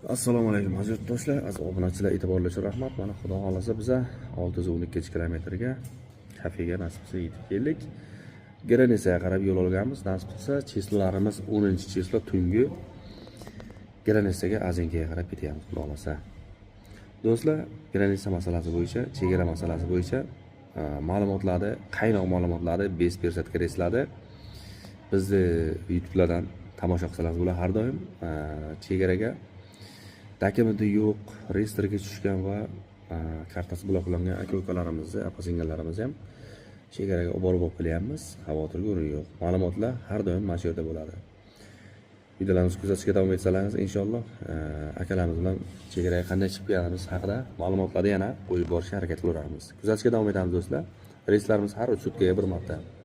Assalomu alaykum aziz do'stlar, aziz obunachilar, e'tiborlar uchun rahmat. Mana xudo xolasa biza 612 kilometrga kafega nasib qilsa yetib keldik. Granitsaga qarab yo'l olganmiz. Nasib qilsa chislolarimiz 10-chislo tungi Granitsaga Azinkaga qarab ketyapmiz xudo xolasa. Do'stlar, Granitsa masalasi bo'yicha, chegara masalasi bo'yicha ma'lumotlarni, qaynoq ma'lumotlarni bez persatga resladi. Bizni YouTube'lardan tomosha qilsangiz bo'lar har doim chegaraga dokumenti yo'q, reyestrga tushgan va kartasi bloklangan aka-ukalarimizni, opa-singillarimizni ham chegaraga olib borib kelyapmiz. Xavotirga o'rin yo'q. Ma'lumotlar har doim mana shu yerda bo'ladi. Videolarimizni kuzatishga davom etsangiz, inshaalloh akalarimiz bilan chegaraga qanday chiqib kelganimiz haqida ma'lumotlarni yana qo'yib borishga harakat qilaveramiz. Kuzatishga davom etamiz do'stlar. Reyslarimiz har 3 sutkaga bir marta.